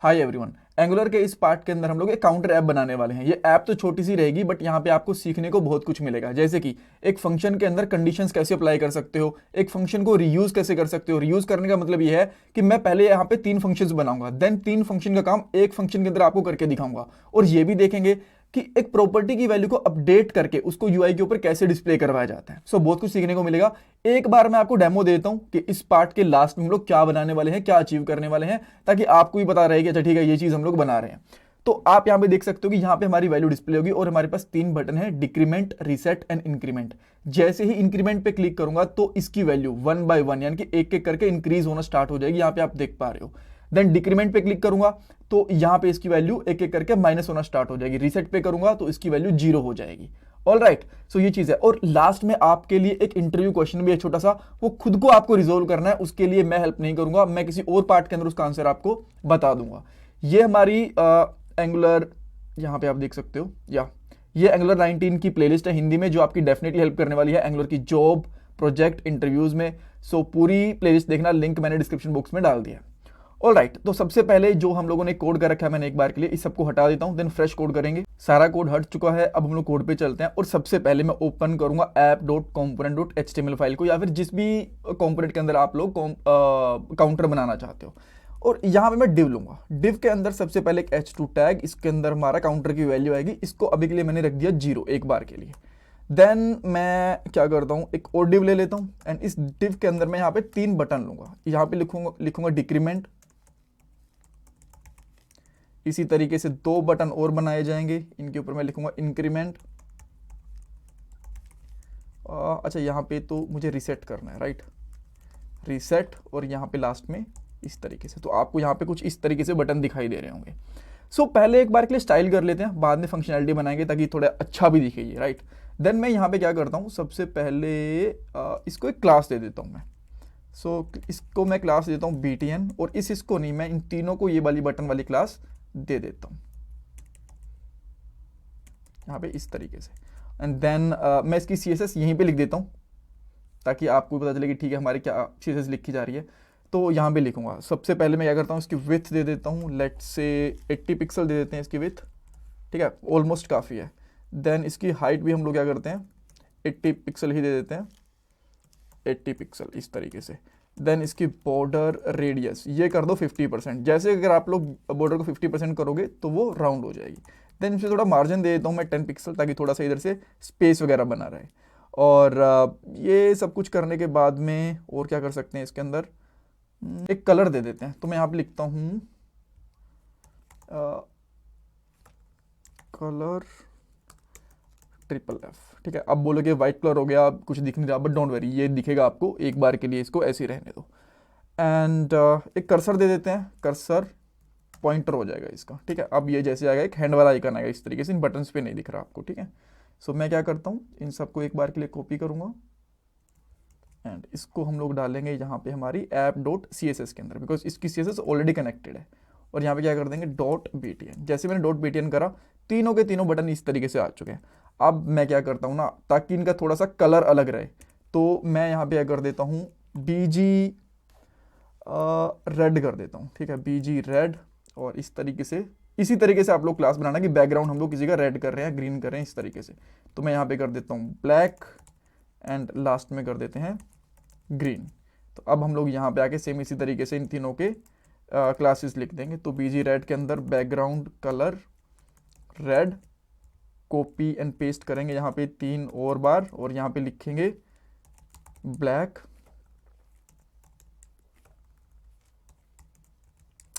Hi everyone, angular के इस part के अंदर हम लोग एक काउंटर ऐप बनाने वाले हैं। ये ऐप तो छोटी सी रहेगी बट यहाँ पे आपको सीखने को बहुत कुछ मिलेगा। जैसे कि एक फंक्शन के अंदर कंडीशंस कैसे अप्लाई कर सकते हो, एक फंक्शन को रीयूज कैसे कर सकते हो। रीयूज करने का मतलब ये है कि मैं पहले यहाँ पे 3 फंक्शंस बनाऊंगा, देन 3 फंक्शन का काम एक फंक्शन के अंदर आपको करके दिखाऊंगा। और ये भी देखेंगे कि एक प्रॉपर्टी की वैल्यू को अपडेट करके उसको यूआई के ऊपर कैसे डिस्प्ले करवाया जाता है। सो बहुत कुछ सीखने को मिलेगा। एक बार मैं आपको डेमो देता हूं कि इस पार्ट के लास्ट में हम लोग क्या बनाने वाले हैं, क्या अचीव करने वाले हैं, ताकि आपको भी पता रहे कि अच्छा ठीक है ये चीज हम लोग बना रहे हैं। तो आप यहां पे देख सकते हो कि यहां पे हमारी वैल्यू डिस्प्ले होगी और हमारे पास 3 बटन है, डिक्रीमेंट, रीसेट एंड इंक्रीमेंट। जैसे ही इंक्रीमेंट पे क्लिक करूंगा तो इसकी वैल्यू 1 बाय 1 यानी कि एक एक करके इंक्रीज होना स्टार्ट हो जाएगी। यहां पे आप देख पा रहे हो। देन डिक्रीमेंट पे क्लिक करूंगा तो यहां पे इसकी वैल्यू एक एक करके माइनस होना स्टार्ट हो जाएगी। रीसेट पे करूंगा तो इसकी वैल्यू 0 हो जाएगी। ऑल राइट, सो ये चीज है। और लास्ट में आपके लिए एक इंटरव्यू क्वेश्चन भी है छोटा सा, वो खुद को आपको रिजोल्व करना है। उसके लिए मैं हेल्प नहीं करूंगा, मैं किसी और पार्ट के अंदर उसका आंसर आपको बता दूंगा। ये हमारी एंगुलर, यहाँ पे आप देख सकते हो, या ये एंगुलर 19 की प्लेलिस्ट है हिंदी में, जो आपकी डेफिनेटली हेल्प करने वाली है एंगुलर की जॉब, प्रोजेक्ट, इंटरव्यूज में। सो पूरी प्लेलिस्ट देखना, लिंक मैंने डिस्क्रिप्शन बॉक्स में डाल दिया। ऑल राइट, तो सबसे पहले जो हम लोगों ने कोड कर रखा है मैंने एक बार के लिए, इस सबको हटा देता हूं, देन फ्रेश कोड करेंगे। सारा कोड हट चुका है, अब हम लोग कोड पे चलते हैं। और सबसे पहले मैं ओपन करूंगा app.component.html फाइल को, या फिर जिस भी कंपोनेंट के अंदर आप लोग काउंटर बनाना चाहते हो। और यहां पे मैं डिव लूंगा। डिव के अंदर सबसे पहले एक h2 टैग, इसके अंदर हमारा काउंटर की वैल्यू आएगी। इसको अभी के लिए मैंने रख दिया 0 एक बार के लिए। देन मैं क्या करता हूं, एक और डिव ले लेता हूं एंड इस डिव के अंदर मैं यहाँ पे 3 बटन लूंगा। यहाँ पे लिखूंगा डिक्रीमेंट। इसी तरीके से 2 बटन और बनाए जाएंगे, इनके ऊपर मैं लिखूंगा इंक्रीमेंट। अच्छा, यहाँ पे तो मुझे रीसेट करना है, राइट, रीसेट। और यहाँ पे लास्ट में इस तरीके से, तो आपको यहाँ पे कुछ इस तरीके से बटन दिखाई दे रहे होंगे। सो पहले एक बार के लिए स्टाइल कर लेते हैं, बाद में फंक्शनैलिटी बनाएंगे ताकि थोड़ा अच्छा भी दिखे ये, राइट। देन मैं यहाँ पे क्या करता हूँ, सबसे पहले इसको एक क्लास दे देता हूँ मैं। सो इसको मैं क्लास देता हूँ btn, और इसको नहीं, मैं इन तीनों को ये वाली बटन वाली क्लास दे देता हूँ यहाँ पे इस तरीके से। एंड देन मैं इसकी CSS यहीं पे लिख देता हूँ ताकि आपको पता चले कि ठीक है हमारी क्या CSS लिखी जा रही है। तो यहाँ पे लिखूंगा, सबसे पहले मैं क्या करता हूँ, इसकी विथ दे देता हूँ, लेट से 80 पिक्सल दे देते हैं इसकी विथ, ठीक है, ऑलमोस्ट काफ़ी है। देन इसकी हाइट भी हम लोग क्या करते हैं, 80 पिक्सल ही दे देते हैं, 80 पिक्सल इस तरीके से। देन इसकी बॉर्डर रेडियस ये कर दो 50%। जैसे अगर आप लोग बॉर्डर को 50% करोगे तो वो राउंड हो जाएगी। देन इसे थोड़ा मार्जिन दे देता हूँ मैं 10 पिक्सल, ताकि थोड़ा सा इधर से स्पेस वगैरह बना रहे। और ये सब कुछ करने के बाद में और क्या कर सकते हैं, इसके अंदर एक कलर दे देते हैं। तो मैं यहाँ पे लिखता हूँ कलर FFF, ठीक है। अब बोलोगे व्हाइट कलर हो गया, कुछ दिख नहीं रहा, बट डोंट वरी, ये दिखेगा आपको एक बार के लिए, इसको ऐसे ही रहने दो। एंड एक कर्सर दे देते हैं, कर्सर पॉइंटर हो जाएगा इसका, ठीक है। अब ये जैसे आएगा एक हैंड वाला आइकन आएगा इस तरीके से, इन बटन्स पे नहीं दिख रहा आपको, ठीक है। सो मैं क्या करता हूँ, इन सबको एक बार के लिए कॉपी करूंगा एंड इसको हम लोग डालेंगे यहाँ पे हमारी app.css के अंदर, बिकॉज इसकी CSS ऑलरेडी कनेक्टेड है। और यहाँ पे क्या कर देंगे .btn। जैसे मैंने .btn करा, तीनों के तीनों बटन इस तरीके से आ चुके हैं। अब मैं क्या करता हूँ ना, ताकि इनका थोड़ा सा कलर अलग रहे, तो मैं यहाँ पे क्या कर देता हूँ, BG रेड कर देता हूँ, ठीक है, BG रेड। और इस तरीके से, इसी तरीके से आप लोग क्लास बनाना कि बैकग्राउंड हम लोग किसी का रेड कर रहे हैं, ग्रीन कर रहे हैं, इस तरीके से। तो मैं यहाँ पे कर देता हूँ ब्लैक एंड लास्ट में कर देते हैं ग्रीन। तो अब हम लोग यहाँ पे आके सेम इसी तरीके से इन तीनों के क्लासेस लिख देंगे। तो BG रेड के अंदर background colour red, copy and paste करेंगे यहाँ पे 3 और बार, और यहाँ पे लिखेंगे ब्लैक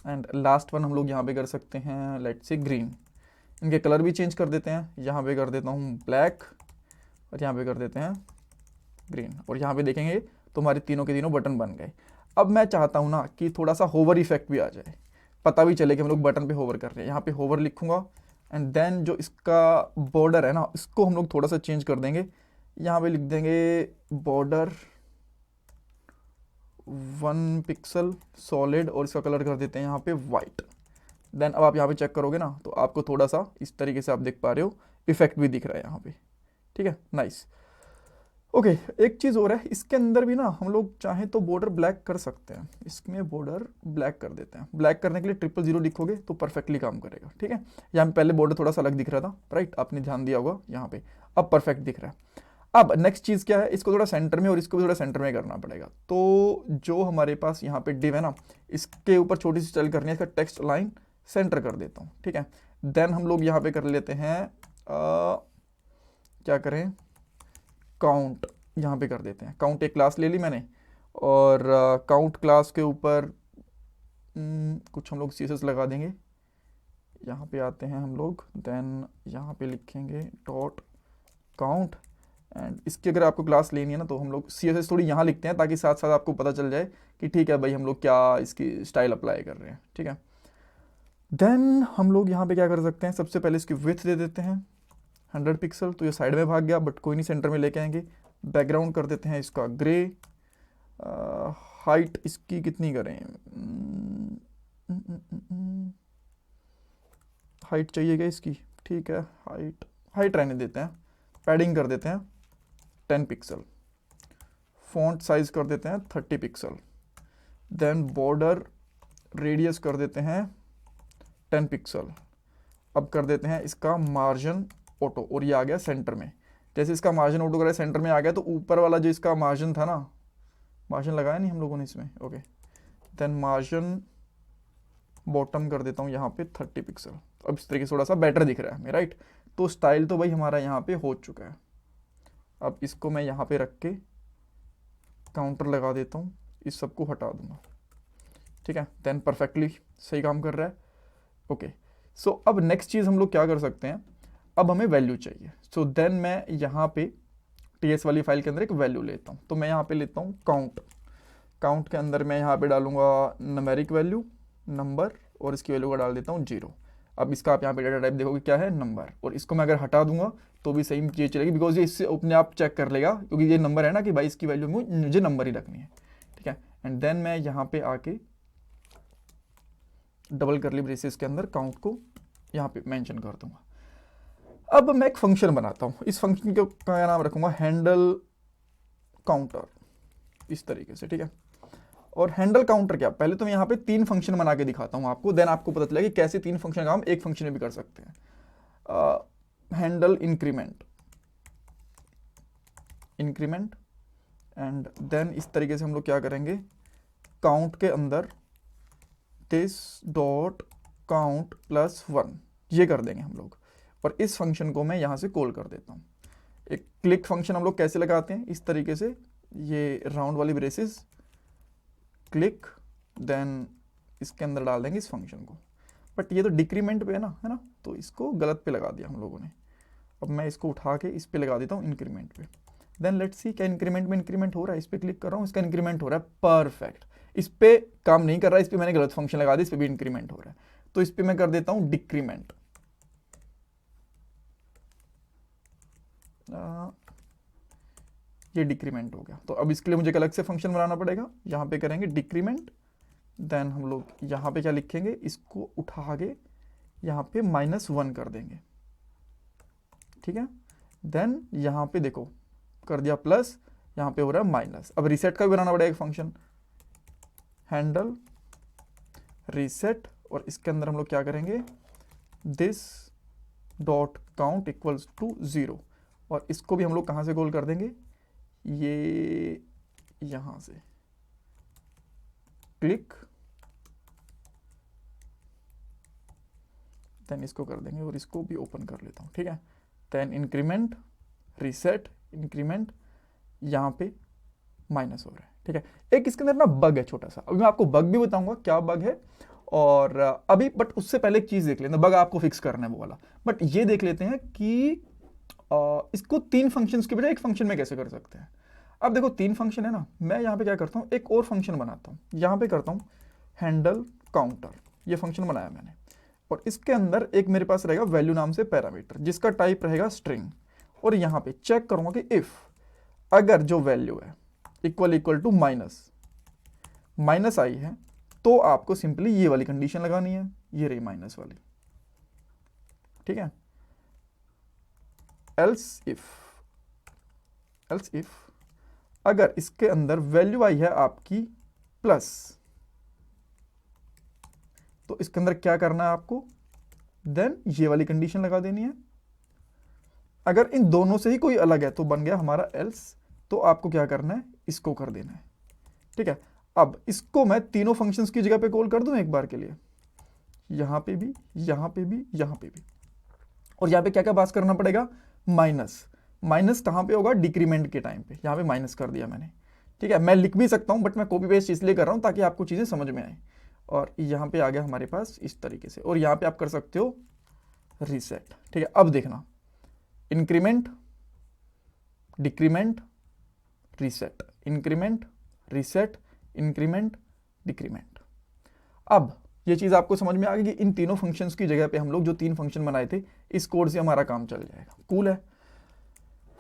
एंड लास्ट वन हम लोग यहाँ पे कर सकते हैं लेट्स से ग्रीन। इनके कलर भी चेंज कर देते हैं, यहाँ पे कर देता हूँ ब्लैक और यहाँ पे कर देते हैं ग्रीन। और यहाँ पे देखेंगे तो हमारे तीनों के तीनों बटन बन गए। अब मैं चाहता हूँ ना कि थोड़ा सा होवर इफेक्ट भी आ जाए, पता भी चले कि हम लोग बटन पे होवर कर रहे हैं। यहाँ पे होवर लिखूंगा एंड देन जो इसका बॉर्डर है ना, इसको हम लोग थोड़ा सा चेंज कर देंगे। यहाँ पे लिख देंगे बॉर्डर 1 पिक्सल सॉलिड, और इसका कलर कर देते हैं यहाँ पे वाइट। देन अब आप यहाँ पे चेक करोगे ना तो आपको थोड़ा सा इस तरीके से आप देख पा रहे हो इफेक्ट भी दिख रहा है यहाँ पे, ठीक है, नाइस। ओके एक चीज़ और है, इसके अंदर भी ना हम लोग चाहें तो बॉर्डर ब्लैक कर सकते हैं। इसमें बॉर्डर ब्लैक कर देते हैं। ब्लैक करने के लिए 000 लिखोगे तो परफेक्टली काम करेगा, ठीक है। यहाँ पे पहले बॉर्डर थोड़ा सा अलग दिख रहा था, राइट, आपने ध्यान दिया होगा, यहाँ पे अब परफेक्ट दिख रहा है। अब नेक्स्ट चीज़ क्या है, इसको थोड़ा सेंटर में और इसको भी थोड़ा सेंटर में करना पड़ेगा। तो जो हमारे पास यहाँ पे डिव है ना, इसके ऊपर छोटी सी स्टाइल करनी है, इसका टेक्स्ट लाइन सेंटर कर देता हूँ, ठीक है। देन हम लोग यहाँ पे कर लेते हैं क्या करें, काउंट यहाँ पे कर देते हैं। काउंट एक क्लास ले ली मैंने, और काउंट क्लास के ऊपर कुछ हम लोग सीएसएस लगा देंगे। यहाँ पे आते हैं हम लोग, देन यहाँ पे लिखेंगे डॉट काउंट, एंड इसकी अगर आपको क्लास लेनी है ना तो हम लोग सीएसएस थोड़ी यहाँ लिखते हैं ताकि साथ साथ आपको पता चल जाए कि ठीक है भाई हम लोग क्या इसकी स्टाइल अप्लाई कर रहे हैं, ठीक है। देन हम लोग यहाँ पे क्या कर सकते हैं, सबसे पहले इसकी विड्थ दे देते हैं 100 पिक्सल। तो ये साइड में भाग गया, बट कोई नहीं, सेंटर में लेके आएंगे। बैकग्राउंड कर देते हैं इसका ग्रे। हाइट इसकी कितनी करें, हाइट चाहिए क्या इसकी, ठीक है, हाइट हाइट रहने देते हैं। पैडिंग कर देते हैं 10 पिक्सल। फॉन्ट साइज कर देते हैं 30 पिक्सल। देन बॉर्डर रेडियस कर देते हैं 10 पिक्सल। अब कर देते हैं इसका मार्जिन ऑटो, और ये आ गया सेंटर में। जैसे इसका मार्जिन ऑटो करा सेंटर में आ गया, तो ऊपर वाला जो इसका मार्जिन था ना, मार्जिन लगाया नहीं हम लोगों ने इसमें, ओके। देन मार्जिन बॉटम कर देता हूँ यहाँ पे 30 पिक्सल। अब इस तरीके से थोड़ा सा बेटर दिख रहा है हमें, राइट। तो स्टाइल तो भाई हमारा यहाँ पे हो चुका है। अब इसको मैं यहाँ पे रख के काउंटर लगा देता हूँ, इस सबको हटा दूंगा, ठीक है। देन परफेक्टली सही काम कर रहा है, ओके। सो अब नेक्स्ट चीज़ हम लोग क्या कर सकते हैं, अब हमें वैल्यू चाहिए। सो देन मैं यहाँ पे टीएस वाली फाइल के अंदर एक वैल्यू लेता हूँ। तो मैं यहाँ पे लेता हूँ काउंट। काउंट के अंदर मैं यहाँ पे डालूंगा नंबरिक वैल्यू, नंबर, और इसकी वैल्यू का डाल देता हूँ 0। अब इसका आप यहाँ पे डाटा टाइप देखोगे क्या है, नंबर। और इसको मैं अगर हटा दूंगा तो भी सही चीज़ चलेगी, बिकॉज ये इससे अपने आप चेक कर लेगा, क्योंकि ये नंबर है ना कि भाई इसकी वैल्यू मुझे नंबर ही रखनी है, ठीक है। एंड देन मैं यहाँ पे आके डबल करली ब्रेसेस के अंदर काउंट को यहाँ पे मेंशन कर दूंगा। अब मैं एक फंक्शन बनाता हूँ, इस फंक्शन का नाम रखूंगा हैंडल काउंटर, इस तरीके से, ठीक है। और हैंडल काउंटर क्या, पहले तो मैं यहाँ पे 3 फंक्शन बना के दिखाता हूँ आपको, देन आपको पता चलेगा कि कैसे 3 फंक्शन का हम एक फंक्शन में भी कर सकते हैं। Handle increment, increment, and then इस तरीके से हम लोग क्या करेंगे, काउंट के अंदर दिस डॉट काउंट प्लस 1, ये कर देंगे हम लोग। और इस फंक्शन को मैं यहाँ से कॉल कर देता हूँ। एक क्लिक फंक्शन हम लोग कैसे लगाते हैं, इस तरीके से, ये राउंड वाली ब्रेसेस, क्लिक, देन इसके अंदर डाल देंगे इस फंक्शन को। बट ये तो डिक्रीमेंट पे है ना, तो इसको गलत पे लगा दिया हम लोगों ने। अब मैं इसको उठा के इस पे लगा देता हूँ, इंक्रीमेंट पे। देन लेट्स सी क्या इंक्रीमेंट में इंक्रीमेंट हो रहा है। इस पे क्लिक कर रहा हूँ, इसका इंक्रीमेंट हो रहा है, परफेक्ट। इस पे काम नहीं कर रहा है, इस पे मैंने गलत फंक्शन लगा दिया, इस पे भी इंक्रीमेंट हो रहा है। तो इस पे मैं कर देता हूँ डिक्रीमेंट। ये डिक्रीमेंट हो गया। तो अब इसके लिए मुझे एक अलग से फंक्शन बनाना पड़ेगा, यहाँ पे करेंगे डिक्रीमेंट। देन हम लोग यहाँ पे क्या लिखेंगे, इसको उठा के यहाँ पे -1 कर देंगे, ठीक है। देन यहाँ पे देखो कर दिया प्लस, यहाँ पे हो रहा है माइनस। अब रीसेट का भी बनाना पड़ेगा एक फंक्शन, हैंडल रीसेट, और इसके अंदर हम लोग क्या करेंगे, this dot count equals to 0। और इसको भी हम लोग कहाँ से कॉल कर देंगे, ये यहाँ से, क्लिक, देन इसको कर देंगे और इसको भी ओपन कर लेता हूँ, ठीक है। देन इंक्रीमेंट, रीसेट, इंक्रीमेंट, यहाँ पे माइनस हो रहा है, ठीक है। एक इसके अंदर ना बग है छोटा सा, अभी मैं आपको बग भी बताऊंगा क्या बग है। और अभी बट उससे पहले एक चीज़ देख लेते हैं, बग आपको फिक्स करना है वो वाला। बट ये देख लेते हैं कि इसको 3 फंक्शंस के बजाय एक फंक्शन में कैसे कर सकते हैं। अब देखो 3 फंक्शन है ना, मैं यहाँ पे क्या करता हूँ, एक और फंक्शन बनाता हूँ, यहाँ पे करता हूँ हैंडल काउंटर, ये फंक्शन बनाया मैंने। और इसके अंदर एक मेरे पास रहेगा वैल्यू नाम से पैरामीटर, जिसका टाइप रहेगा स्ट्रिंग। और यहाँ पे चेक करूँगा कि इफ़ अगर जो वैल्यू है इक्वल टू माइनस आई है, तो आपको सिंपली ये वाली कंडीशन लगानी है, ये रही माइनस वाली, ठीक है। एल्स इफ एल्स इफ अगर इसके अंदर वैल्यू आई है आपकी प्लस, तो इसके अंदर क्या करना है आपको, देन ये वाली कंडीशन लगा देनी है। अगर इन दोनों से ही कोई अलग है तो बन गया हमारा एल्स, तो आपको क्या करना है, इसको कर देना है। ठीक है, अब इसको मैं तीनों फंक्शंस की जगह पे कॉल कर दूं एक बार के लिए, यहां पे भी, यहां पे भी, यहां पे भी। और यहां पे क्या क्या पास करना पड़ेगा, माइनस। माइनस कहां पे होगा, डिक्रीमेंट के टाइम पे, यहां पे माइनस कर दिया मैंने। ठीक है, मैं लिख भी सकता हूं बट मैं कॉपी पेस्ट इसलिए कर रहा हूं ताकि आपको चीजें समझ में आए। और यहां पे आ गया हमारे पास इस तरीके से, और यहां पे आप कर सकते हो रीसेट। ठीक है, अब देखना, increment, decrement, reset, increment, reset, increment, decrement. अब ये चीज आपको समझ में आ गई कि इन तीनों फंक्शंस की जगह पे हम लोग जो 3 फंक्शन बनाए थे, इस कोड से हमारा काम चल जाएगा। कूल है,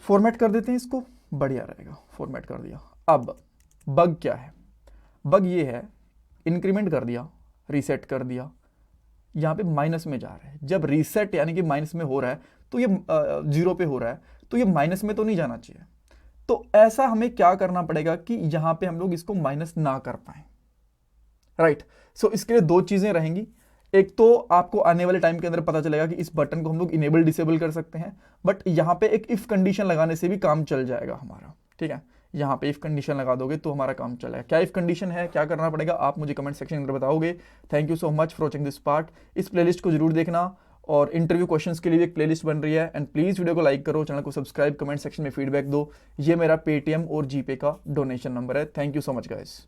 फॉर्मेट कर देते हैं इसको, बढ़िया रहेगा। फॉर्मेट कर दिया। अब बग क्या है, बग ये है, इंक्रीमेंट कर दिया, रीसेट कर दिया, यहां पे माइनस में जा रहा है। जब रीसेट यानी कि माइनस में हो रहा है तो ये 0 पे हो रहा है, तो ये माइनस में तो नहीं जाना चाहिए। तो ऐसा हमें क्या करना पड़ेगा कि यहां पे हम लोग इसको माइनस ना कर पाए, राइट। सो इसके लिए 2 चीजें रहेंगी। एक तो आपको आने वाले टाइम के अंदर पता चलेगा कि इस बटन को हम लोग इनेबल डिसेबल कर सकते हैं, बट यहां पे एक इफ कंडीशन लगाने से भी काम चल जाएगा हमारा। ठीक है, यहां पे इफ कंडीशन लगा दोगे तो हमारा काम चलेगा। क्या इफ कंडीशन है, क्या करना पड़ेगा, आप मुझे कमेंट सेक्शन में बताओगे। Thank you so much for watching this part. इस प्लेलिस्ट को जरूर देखना, और इंटरव्यू क्वेश्चंस के लिए भी एक प्लेलिस्ट बन रही है। एंड प्लीज वीडियो को लाइक करो, चैनल को सब्सक्राइब, कमेंट सेक्शन में फीडबैक दो। ये मेरा पेटीएम और जीपे का डोनेशन नंबर है। Thank you so much guys.